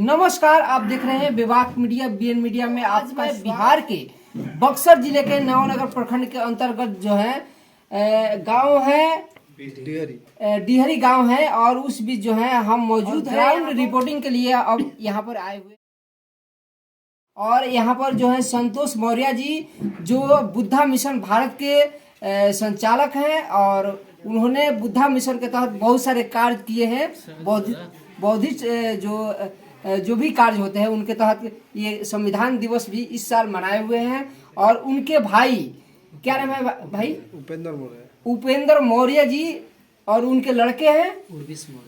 नमस्कार, आप देख रहे हैं विवाक मीडिया बीएन मीडिया में। आज मैं बिहार के बक्सर जिले के नवानगर प्रखंड के अंतर्गत जो है गांव है डिहरी गांव है और उस बीच जो है हम मौजूद हैं ग्राउंड रिपोर्टिंग के लिए अब यहाँ पर आए हुए। और यहाँ पर जो है संतोष मौर्य जी जो बुद्धा मिशन भारत के संचालक हैं और उन्होंने बुद्धा मिशन के तहत बहुत सारे कार्य किए हैं। बौद्धिक जो भी कार्य होते हैं उनके तहत ये संविधान दिवस भी इस साल मनाए हुए हैं। और उनके भाई, क्या नाम है भाई? उपेंद्र मौर्य जी और उनके लड़के हैं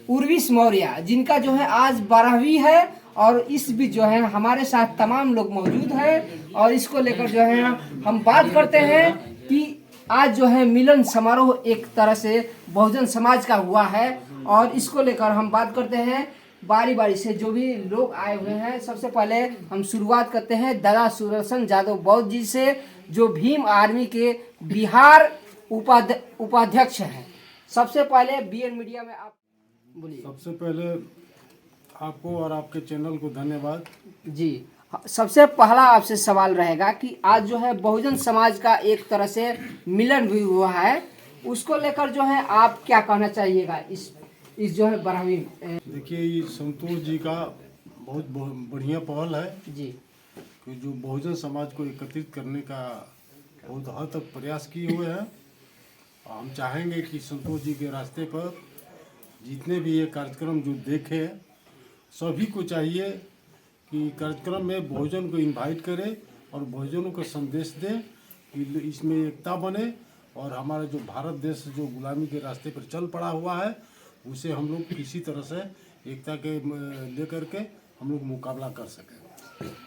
उर्विश मौर्य, जिनका जो है आज 12वीं है। और इस बीच जो है हमारे साथ तमाम लोग मौजूद हैं और इसको लेकर जो है हम बात करते हैं कि आज जो है मिलन समारोह एक तरह से बहुजन समाज का हुआ है। और इसको लेकर हम बात करते हैं बारी बारी से जो भी लोग आए हुए हैं। सबसे पहले हम शुरुआत करते हैं दादा सुदर्शन यादव बौद्ध जी से, जो भीम आर्मी के बिहार उपाध्यक्ष हैं। सबसे पहले बीएन मीडिया में आप बोलिए। सबसे पहले आपको और आपके चैनल को धन्यवाद जी। सबसे पहला आपसे सवाल रहेगा कि आज जो है बहुजन समाज का एक तरह से मिलन भी हुआ है, उसको लेकर जो है आप क्या कहना चाहिएगा इस जो है 12वीं? देखिए, ये संतोष जी का बहुत बढ़िया पहल है जी, कि जो बहुजन समाज को एकत्रित करने का बहुत हद तक प्रयास किए हुए हैं। हम चाहेंगे कि संतोष जी के रास्ते पर जितने भी ये कार्यक्रम जो देखे, सभी को चाहिए कि कार्यक्रम में बहुजन को इनवाइट करें और बहुजनों को संदेश दें कि इसमें एकता बने और हमारा जो भारत देश जो गुलामी के रास्ते पर चल पड़ा हुआ है उसे हम लोग किसी तरह से एकता के लेकर के हम लोग मुकाबला कर सकें।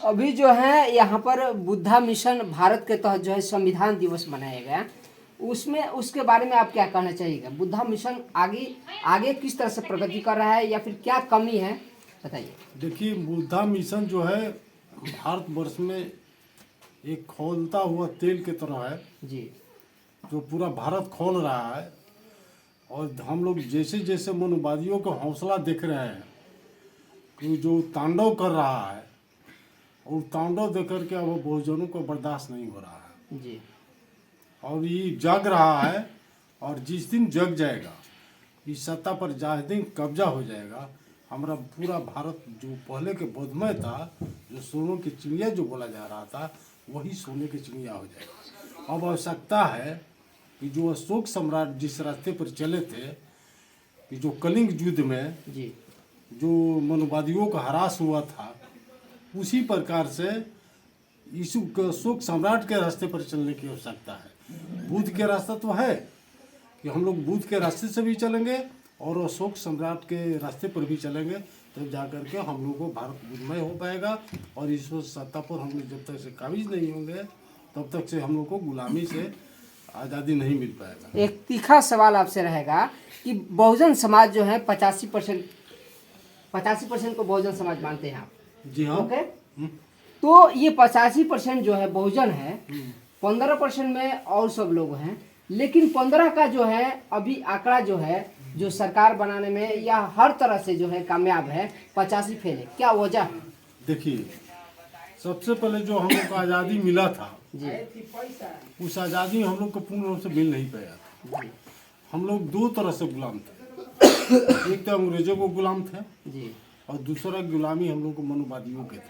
अभी जो है यहाँ पर बुद्धा मिशन भारत के तहत जो है संविधान दिवस मनाया गया, उसमें उसके बारे में आप क्या कहना चाहिएगा? बुद्धा मिशन आगे किस तरह से प्रगति कर रहा है या फिर क्या कमी है, बताइए। देखिए, बुद्धा मिशन जो है भारतवर्ष में एक खौलता हुआ तेल की तरह है जी, जो पूरा भारत खोल रहा है। और हम लोग जैसे जैसे मनुवादियों का हौसला देख रहे हैं कि जो तांडव कर रहा है, और तांडव देख करके अब बहुजनों को बर्दाश्त नहीं हो रहा है जी। और ये जग रहा है। और जिस दिन जग जाएगा, इस सत्ता पर जिस दिन कब्जा हो जाएगा, हमारा पूरा भारत जो पहले के बोधमय था, जो सोनों की चिड़िया जो बोला जा रहा था, वही सोने की चिड़िया हो जाएगा। अब आवश्यकता है कि जो अशोक सम्राट जिस रास्ते पर चले थे, कि जो कलिंग युद्ध में जी जो मनुवादियों का ह्रास हुआ था, उसी प्रकार से अशोक सम्राट के रास्ते पर चलने की आवश्यकता है। बुद्ध के रास्ता तो है कि हम लोग बुद्ध के रास्ते से भी चलेंगे और अशोक सम्राट के रास्ते पर भी चलेंगे, तब जाकर के हम लोग को भारत बुद्धमय हो पाएगा। और इस सत्ता पर हम लोग जब तक से काबिज नहीं होंगे, तब तक से हम लोग को गुलामी से आज़ादी नहीं मिल पाएगा। एक तीखा सवाल आपसे रहेगा कि बहुजन समाज जो है 85% को बहुजन समाज मानते हैं आप? जी हाँ। ओके, तो ये 85% जो है बहुजन है, 15% में और सब लोग हैं, लेकिन 15 का जो है अभी आंकड़ा जो है जो सरकार बनाने में या हर तरह से जो है कामयाब है, 85 फेल है, क्या वजह है? देखिए, सबसे पहले जो हम लोग को आज़ादी मिला था जी, उस आज़ादी हम लोग को पूर्ण रूप से मिल नहीं पाया था। हम लोग दो तरह से गुलाम थे। एक तो अंग्रेजों को गुलाम थे जी, और दूसरा गुलामी हम लोग को मनुवादियों के थे।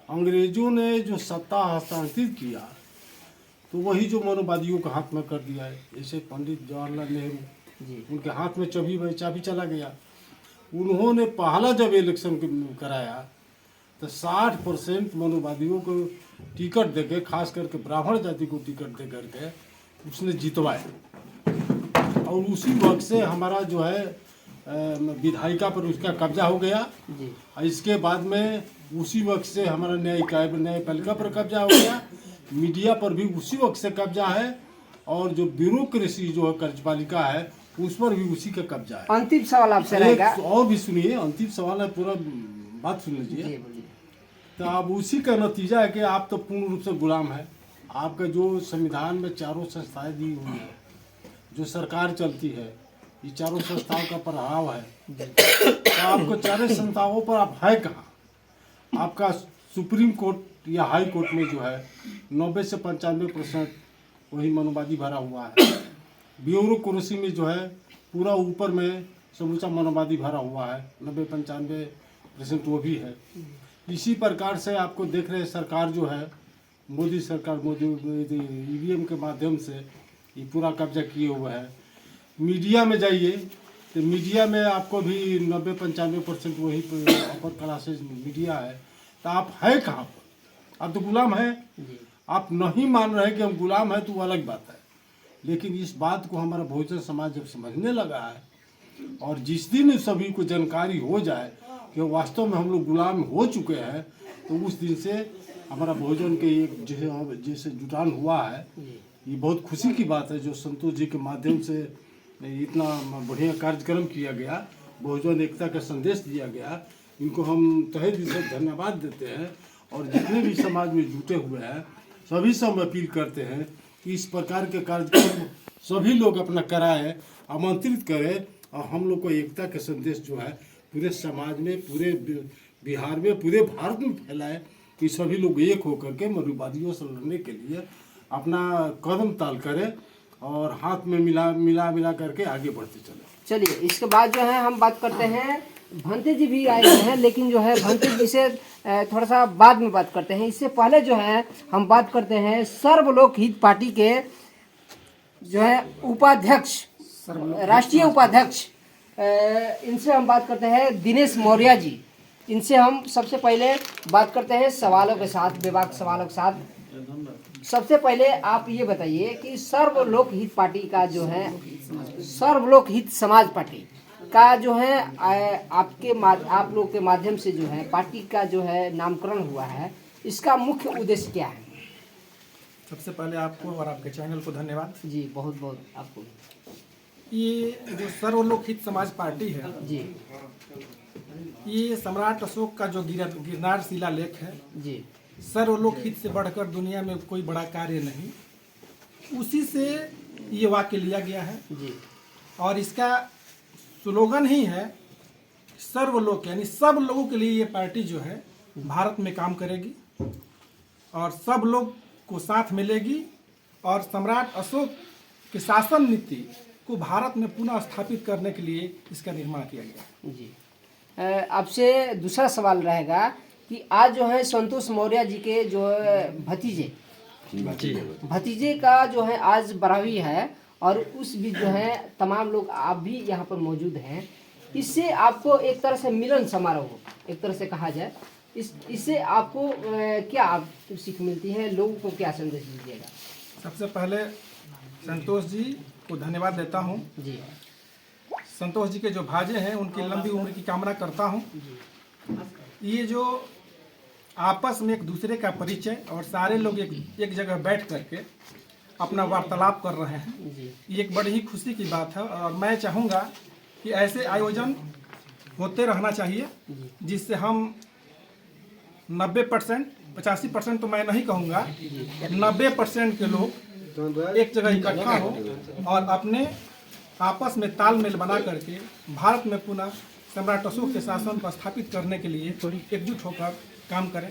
अंग्रेजों ने जो सत्ता हस्तांतरित किया तो वही जो मनुवादियों के हाथ में कर दिया है। जैसे पंडित जवाहरलाल नेहरू जी, उनके हाथ में चाबी चला गया। उन्होंने पहला जब इलेक्शन कराया तो 60% मनुवादियों को टिकट देके, खास करके ब्राह्मण जाति को टिकट दे करके उसने जितवाया। और उसी वक्त से हमारा जो है विधायिका पर उसका कब्जा हो गया जी। और इसके बाद में उसी वक्त से हमारा न्यायपालिका पर कब्जा हो गया। मीडिया पर भी उसी वक्त से कब्जा है और जो ब्यूरोक्रेसी जो है कार्यपालिका है उस पर भी उसी का कब्जा है। अंतिम सवाल आपसे रहेगा। और भी सुनिए, अंतिम सवाल है, पूरा बात सुन लीजिए। जी, बोलिए। तो अब उसी का नतीजा है कि आप तो पूर्ण रूप से गुलाम है। आपका जो संविधान में चारों संस्थाएं दी हुई है, जो सरकार चलती है, ये चारों संस्थाओं का प्रभाव है। तो आपको चारों संस्थाओं पर आप है कहाँ? आपका सुप्रीम कोर्ट या हाई कोर्ट में जो है 90 से 95% वही मनोवादी भरा हुआ है। ब्यूरोक्रेसी में जो है पूरा ऊपर में समूचा मनोवादी भरा हुआ है, 90-95% वो भी है। इसी प्रकार से आपको देख रहे सरकार जो है मोदी सरकार, मोदी ईवीएम के माध्यम से ये पूरा कब्जा किए हुए है। मीडिया में जाइए तो मीडिया में आपको भी 90-95% वही अपर क्लासेज मीडिया है। तो आप है कहाँ पर? आप तो गुलाम हैं। आप नहीं मान रहे कि हम गुलाम हैं तो वो अलग बात है, लेकिन इस बात को हमारा बहुजन समाज जब समझने लगा है और जिस दिन सभी को जानकारी हो जाए कि वास्तव में हम लोग गुलाम हो चुके हैं, तो उस दिन से हमारा बहुजन के एक जैसे जुटान हुआ है। ये बहुत खुशी की बात है जो संतोष जी के माध्यम से इतना बढ़िया कार्यक्रम किया गया, बहुजन एकता का संदेश दिया गया। इनको हम तहे दिल से धन्यवाद देते हैं और जितने भी समाज में जुटे हुए हैं सभी से हम अपील करते हैं कि इस प्रकार के कार्यक्रम सभी लोग अपना कराएं, आमंत्रित करें और हम लोग को एकता का संदेश जो है पूरे समाज में, पूरे बिहार में, पूरे भारत में फैलाएं कि सभी लोग एक होकर के मनुवादियों से लड़ने के लिए अपना कदम ताल करें और हाथ में मिला करके आगे बढ़ते चले। चलिए, इसके बाद जो है हम बात करते हैं, भंते जी भी आए हुए हैं, लेकिन जो है भंते जी से थोड़ा सा बाद में बात करते हैं। इससे पहले जो है हम बात करते हैं सर्वलोक हित पार्टी के जो है उपाध्यक्ष, राष्ट्रीय उपाध्यक्ष, इनसे हम बात करते हैं दिनेश मौर्य जी। इनसे हम सबसे पहले बात करते हैं सवालों के साथ, विभाग सवालों के साथ। सबसे पहले आप ये बताइए कि सर्वलोक हित पार्टी का जो है, सर्वलोक हित समाज पार्टी का जो है आप लोग के माध्यम से जो है पार्टी का जो है नामकरण हुआ है, इसका मुख्य उद्देश्य क्या है? सबसे पहले आपको और आपके चैनल को धन्यवाद जी, बहुत बहुत आपको। ये जो सर्वलोक हित समाज पार्टी है जी, ये सम्राट अशोक का जो गिरनार शिलालेख है जी, सर्वलोक हित से बढ़कर दुनिया में कोई बड़ा कार्य नहीं, उसी से ये वाक्य लिया गया है। जी, और इसका स्लोगन ही है सर्वलोक, यानी सब लोगों के लिए ये पार्टी जो है भारत में काम करेगी और सब लोग को साथ मिलेगी और सम्राट अशोक के शासन नीति को भारत में पुनः स्थापित करने के लिए इसका निर्माण किया गया। जी, आपसे दूसरा सवाल रहेगा कि आज जो है संतोष मौर्य जी के जो भतीजे का जो है आज बारहवीं है और उस भी जो है तमाम लोग आप भी यहाँ पर मौजूद हैं। इससे आपको एक तरह से मिलन समारोह, एक तरह से कहा जाए, इससे आपको क्या आपको सीख मिलती है, लोगों को क्या संदेश दीजिएगा? सबसे पहले संतोष जी को धन्यवाद देता हूँ। जी, संतोष जी के जो भाजे हैं उनकी लंबी उम्र की कामना करता हूँ। ये जो आपस में एक दूसरे का परिचय और सारे लोग एक जगह बैठ करके अपना वार्तालाप कर रहे हैं, ये एक बड़ी ही खुशी की बात है और मैं चाहूँगा कि ऐसे आयोजन होते रहना चाहिए जिससे हम 90%, 85% तो मैं नहीं कहूँगा, 90% के लोग एक जगह इकट्ठा हो और अपने आपस में तालमेल बना करके भारत में पुनः सम्राट अशोक के शासन को स्थापित करने के लिए एकजुट होकर काम करें,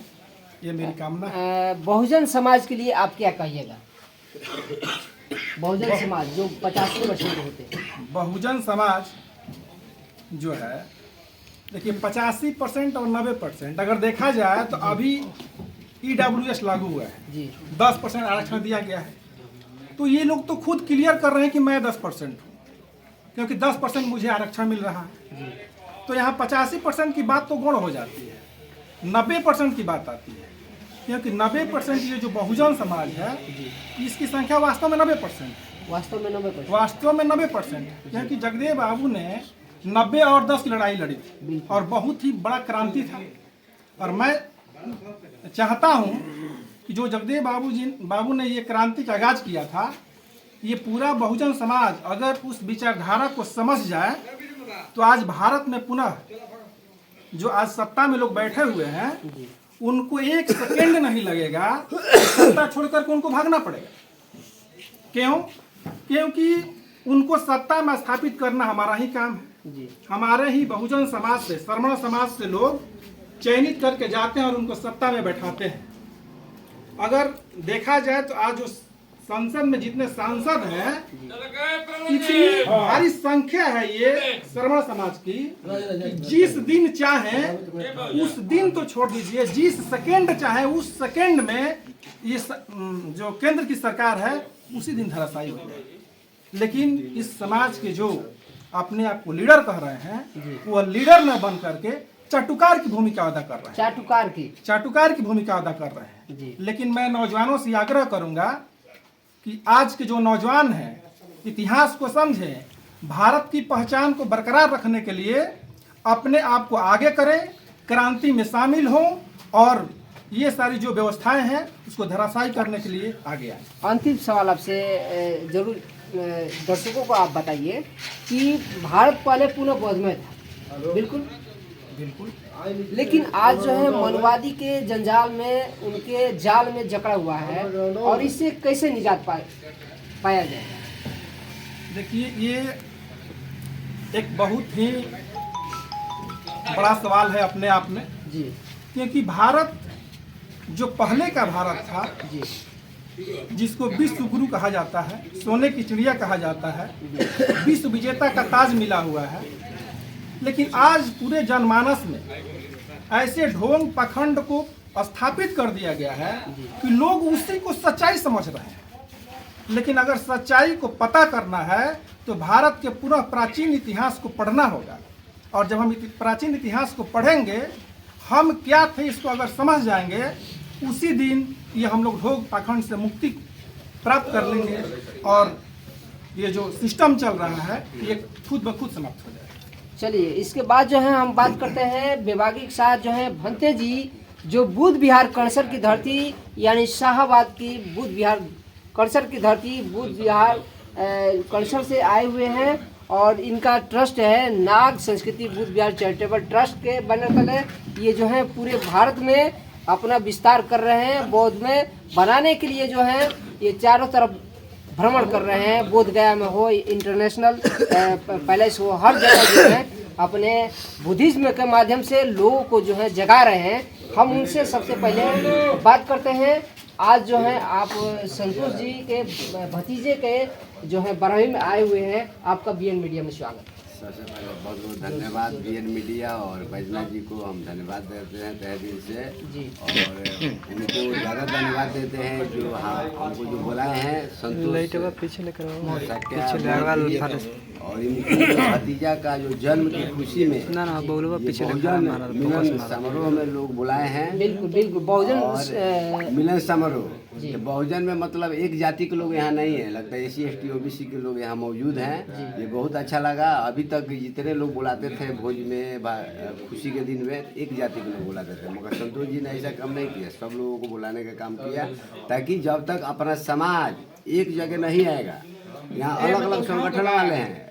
ये मेरी कामना है। बहुजन समाज के लिए आप क्या कहिएगा? बहुजन समाज जो 85% होते हैं, बहुजन समाज जो है, देखिए 85% और 90% अगर देखा जाए तो अभी EWS लागू हुआ है जी, 10% आरक्षण दिया गया है, तो ये लोग तो खुद क्लियर कर रहे हैं कि मैं 10% हूँ क्योंकि 10% मुझे आरक्षण मिल रहा है। तो यहाँ 85% की बात तो गौण हो जाती है, 90% की बात आती है क्योंकि 90% ये जो बहुजन समाज है इसकी संख्या वास्तव में 90%, वास्तव में 90%, वास्तव में 90%, क्योंकि जगदेव बाबू ने 90 और 10 की लड़ाई लड़ी थी और बहुत ही बड़ा क्रांति था। और मैं चाहता हूँ कि जो जगदेव बाबू ने ये क्रांति का आगाज किया था, ये पूरा बहुजन समाज अगर उस विचारधारा को समझ जाए तो आज भारत में पुनः जो आज सत्ता में लोग बैठे हुए हैं उनको एक सेकेंड नहीं लगेगा सत्ता छोड़कर के उनको भागना पड़ेगा। क्यों? क्योंकि उनको सत्ता में स्थापित करना हमारा ही काम है। हमारे ही बहुजन समाज से, श्रमण समाज से लोग चयनित करके जाते हैं और उनको सत्ता में बैठाते हैं। अगर देखा जाए तो आज जो संसद में जितने सांसद हैं, इतनी भारी संख्या है ये श्रमण समाज की, जिस दिन चाहे उस दिन तो छोड़ दीजिए, जिस सेकेंड चाहे उस सेकेंड में ये जो केंद्र की सरकार है उसी दिन धराशायी हो जाए। लेकिन इस समाज के जो अपने आप को लीडर कह रहे हैं, वो लीडर न बन करके चाटुकार की भूमिका अदा कर रहे हैं। चाटुकार की भूमिका अदा कर रहे हैं। लेकिन मैं नौजवानों से आग्रह करूंगा कि आज के जो नौजवान हैं, इतिहास को समझें, भारत की पहचान को बरकरार रखने के लिए अपने आप को आगे करें, क्रांति में शामिल हों और ये सारी जो व्यवस्थाएं हैं उसको धराशायी करने के लिए आगे आए। अंतिम सवाल आपसे जरूर दर्शकों को आप बताइए कि भारत पहले पूर्ण बौद्धमय था, बिल्कुल, लेकिन आज जो है मनवादी के जंजाल में, उनके जाल में जकड़ा हुआ है, और इससे कैसे निजात पाया जाए? देखिए, ये एक बहुत ही बड़ा सवाल है अपने आप में जी, क्योंकि भारत जो पहले का भारत था जी, जिसको विश्व गुरु कहा जाता है, सोने की चिड़िया कहा जाता है, विश्व विजेता का ताज मिला हुआ है, लेकिन आज पूरे जनमानस में ऐसे ढोंग पखंड को स्थापित कर दिया गया है कि लोग उसी को सच्चाई समझ रहे हैं। लेकिन अगर सच्चाई को पता करना है तो भारत के पूरा प्राचीन इतिहास को पढ़ना होगा, और जब हम प्राचीन इतिहास को पढ़ेंगे, हम क्या थे इसको अगर समझ जाएंगे, उसी दिन ये हम लोग ढोंग पाखंड से मुक्ति प्राप्त कर लेंगे और ये जो सिस्टम चल रहा है ये खुद ब खुद समाप्त हो जाएगा। चलिए, इसके बाद जो है हम बात करते हैं वैवागिक साथ जो है भंते जी, जो बुद्ध विहार कणसर की धरती यानी शाहाबाद की बुद्ध विहार कणसर की धरती बुद्ध विहार कणसर से आए हुए हैं, और इनका ट्रस्ट है नाग संस्कृति बुद्ध विहार चैरिटेबल ट्रस्ट के बैनर तले ये जो है पूरे भारत में अपना विस्तार कर रहे हैं। बौद्ध में बनाने के लिए जो है ये चारों तरफ भ्रमण कर रहे हैं, बोध गया में हो, इंटरनेशनल पैलेस हो, हर जगह जो है अपने बुद्धिज्म के माध्यम से लोगों को जो है जगा रहे हैं। हम उनसे सबसे पहले बात करते हैं। आज जो है आप संतोष जी के भतीजे के जो है 12वीं में आए हुए हैं, आपका बीएन मीडिया में स्वागत। सबसे पहले बहुत बहुत धन्यवाद बीएन मीडिया और बैजनाथ जी को हम धन्यवाद देते हैं तहे दिल से जी, और उनको ज़्यादा धन्यवाद देते हैं जो हमको जो बुलाए हैं संतोष पीछे लेकर और इनकी भतीजा का जो जन्म की खुशी में बहुजन मिलन समारोह में लोग बुलाए हैं। बिल्कुल बिल्कुल, बहुजन मिलन समारोह। बहुजन में मतलब एक जाति के लोग यहाँ नहीं है, लगता है SC ST OBC के लोग यहाँ मौजूद हैं। ये बहुत अच्छा लगा। अभी तक जितने लोग बुलाते थे भोज में, खुशी के दिन में, एक जाति के लोग बुलाते थे, मगर संतोष जी ने ऐसा काम नहीं किया, सब लोगों को बुलाने का काम किया, ताकि जब तक अपना समाज एक जगह नहीं आएगा। यहाँ अलग अलग संगठन वाले हैं,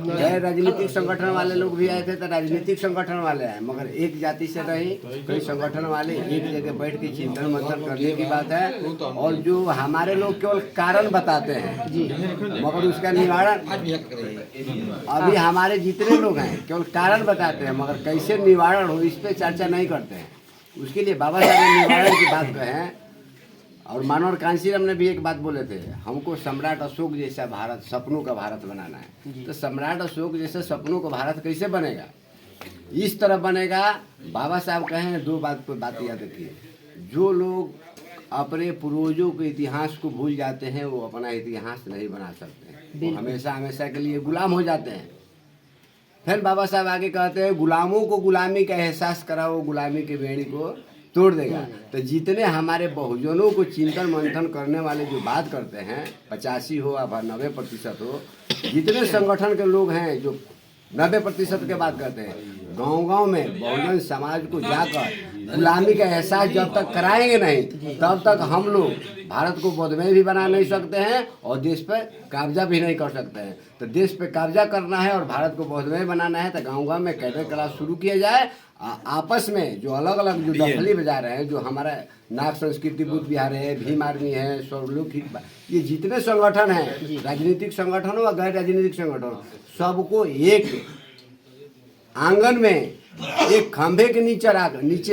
चाहे राजनीतिक संगठन वाले लोग भी आए थे तो राजनीतिक संगठन वाले हैं, मगर एक जाति से नहीं, कई संगठन वाले एक जगह बैठ के चिंतन मंथन करने की बात है। और जो हमारे लोग केवल कारण बताते हैं मगर उसका निवारण, अभी हमारे जितने लोग हैं केवल कारण बताते हैं मगर कैसे निवारण हो इस पर चर्चा नहीं करते हैं। उसके लिए बाबा साहब ने निवारण की बात कहें। और मानव कांसीराम ने भी एक बात बोले थे, हमको सम्राट अशोक जैसा भारत, सपनों का भारत बनाना है। तो सम्राट अशोक जैसे सपनों का भारत कैसे बनेगा? इस तरह बनेगा। बाबा साहब कहें दो बात पर बात याद रखिए, जो लोग अपने पूर्वजों के इतिहास को भूल जाते हैं वो अपना इतिहास नहीं बना सकते, वो हमेशा हमेशा के लिए गुलाम हो जाते हैं। फिर बाबा साहब आगे कहते हैं, गुलामों को गुलामी का एहसास कराओ, गुलामी के बेड़ी को तोड़ देगा। तो जितने हमारे बहुजनों को चिंतन मंथन करने वाले जो बात करते हैं, 85 हो या 90% हो, जितने संगठन के लोग हैं जो 90% के बात करते हैं, गांव-गांव में बहुजन समाज को जाकर गुलामी का एहसास जब तक कराएंगे नहीं, तब तक हम लोग भारत को बौद्धमय भी बना नहीं सकते हैं और देश पर कब्जा भी नहीं कर सकते हैं। तो देश पे कब्जा करना है और भारत को बौद्धमय बनाना है तो गाँव-गाँव में कैडर क्लास शुरू किया जाए। आपस में जो अलग अलग जो डफली बजा रहे हैं, जो हमारा नाग संस्कृति बुद्ध विहार है, भीम आर्मी है, स्वरलोक, ये जितने संगठन हैं, राजनीतिक संगठन हो या गैर राजनीतिक संगठन, सबको एक आंगन में एक खंभे के नीचे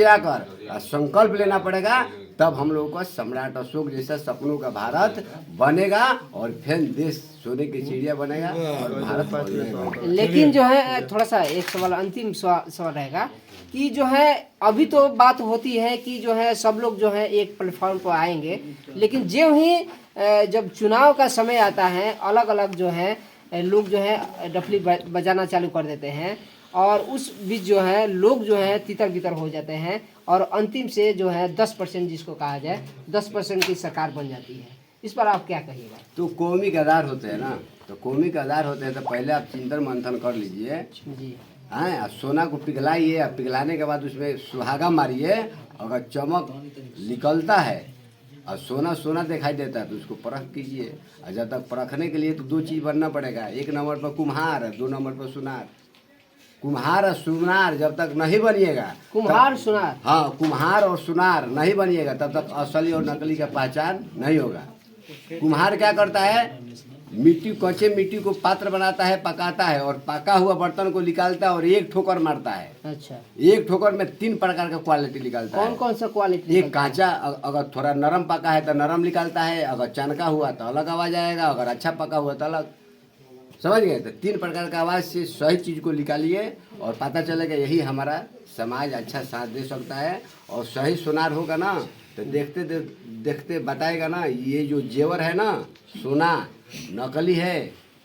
आकर संकल्प लेना पड़ेगा, तब हम लोगों का सम्राट अशोक जैसा सपनों का भारत बनेगा और फिर देश सोने की चिड़िया बनेगा और भारत बनेगा। लेकिन जो है थोड़ा सा एक सवाल, अंतिम सवाल रहेगा कि जो है अभी तो बात होती है कि जो है सब लोग जो है एक प्लेटफॉर्म पर आएंगे, लेकिन जो ही जब चुनाव का समय आता है अलग अलग जो है लोग जो है डफली बजाना चालू कर देते हैं और उस बीच जो है लोग जो है तितर बितर हो जाते हैं और अंतिम से जो है 10% जिसको कहा जाए 10% की सरकार बन जाती है। इस पर आप क्या कहिएगा? तो कौमी के आधार होते हैं ना, तो कौमी के आधार होते हैं तो पहले आप चिंतन मंथन कर लीजिए जी। हाँ, सोना को पिघलाइए, पिघलाने के बाद उसमें सुहागा मारिए, अगर चमक निकलता है और सोना सोना दिखाई देता है तो उसको परख कीजिए। और जब तक परखने के लिए तो 2 चीज़ बनना पड़ेगा, 1 नंबर पर कुम्हार, 2 नंबर पर सुनार। कुम्हार और सुनार जब तक नहीं बनिएगा, कुम्हार सुनार, हाँ, कुम्हार और सुनार नहीं बनिएगा तब तक असली और नकली का पहचान नहीं होगा। कुम्हार क्या करता है, कच्चे मिट्टी को पात्र बनाता है, पकाता है और पका हुआ बर्तन को निकालता है और एक ठोकर मारता है। अच्छा, एक ठोकर में 3 प्रकार का क्वालिटी निकालता है। कौन कौन सा क्वालिटी? एक कांचा, अगर थोड़ा नरम पका है तो नरम निकालता है, अगर चनका हुआ तो अलग आवाज आएगा, अगर अच्छा पका हुआ तो अलग। समझ गए? तो 3 प्रकार का आवाज से सही चीज को निकालिए और पता चलेगा यही हमारा समाज अच्छा साथ दे सकता है। और सही सुनार होगा ना तो देखते बताएगा ना ये जो जेवर है ना सोना नकली है,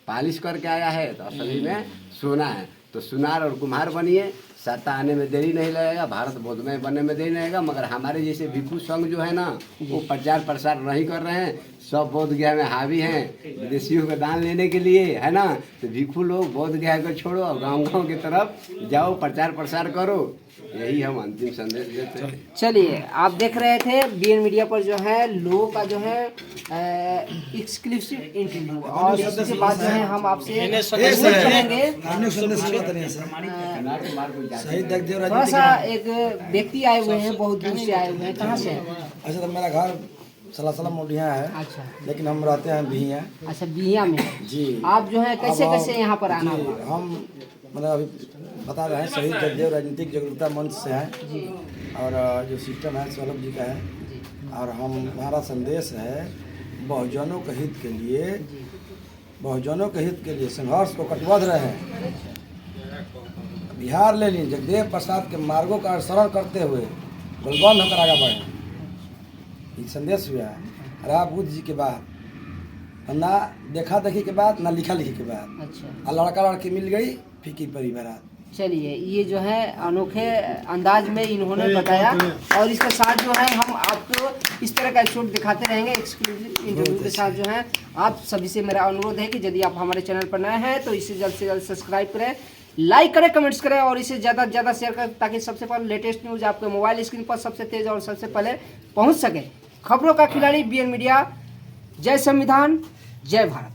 पालिश करके आया है तो असली में सोना है। तो सुनार और कुम्हार बनिए, सत्ता आने में देरी नहीं लगेगा, भारत बोधमय बनने में देरी नहीं लगेगा। मगर हमारे जैसे भिक्षु संघ जो है ना वो प्रचार प्रसार नहीं कर रहे हैं, सब बोध गया में हावी हैं विदेशियों का दान लेने के लिए, है ना। तो भिक्षु लोग बोध गया को छोड़ो और गाँव की तरफ जाओ, प्रचार प्रसार करो, यही हम अंतिम संदेश देते हैं। चलिए, आप देख रहे थे बीएन मीडिया पर जो है लोगों का जो है एक्सक्लूसिव इंटरव्यू और इसके बाद जो है हम आपसे करेंगे। थोड़ा सा एक व्यक्ति आए हुए हैं, बहुत दूर से आए हुए हैं, कहाँ से हैं? अच्छा, तो मेरा घर सलासला मोडिया है। अच्छा, लेकिन हम रहते हैं बिहिया। अच्छा, बिहिया में जी। आप जो है कैसे कैसे यहाँ पर आना जी, हुआ? हम मतलब अभी बता रहे हैं शहीद जगदेव राजनीतिक जागरूकता मंच से हैं जी। और जो सिस्टम है सौरभ जी का है और हमारा संदेश है बहुजनों के हित के लिए, बहुजनों के हित के लिए संघर्ष को कटिबद्ध रहे हैं। बिहार ले ली, जगदेव प्रसाद के मार्गों का अनुसरण करते हुए बलवान होकर आगे बढ़े, ये संदेश हुआ है। रहा बुद्ध जी के बाद ना देखा देखी के बाद ना लिखा लिखी के बाद, अच्छा, और लड़का लड़की मिल गई फीकी परी बारात। चलिए, ये जो है अनोखे अंदाज में इन्होंने बताया और इसके साथ जो है हम आपको इस तरह का एपिसोड दिखाते रहेंगे एक्सक्लूसिव इंटरव्यू के साथ। जो है आप सभी से मेरा अनुरोध है कि यदि आप हमारे चैनल पर नए हैं तो इसे जल्द से जल्द सब्सक्राइब करें, लाइक करें, कमेंट्स करें और इसे ज़्यादा से ज़्यादा शेयर करें ताकि सबसे पहले लेटेस्ट न्यूज़ आपके मोबाइल स्क्रीन पर सबसे तेज और सबसे पहले पहुँच सके। खबरों का खिलाड़ी बीएन मीडिया। जय संविधान, जय भारत।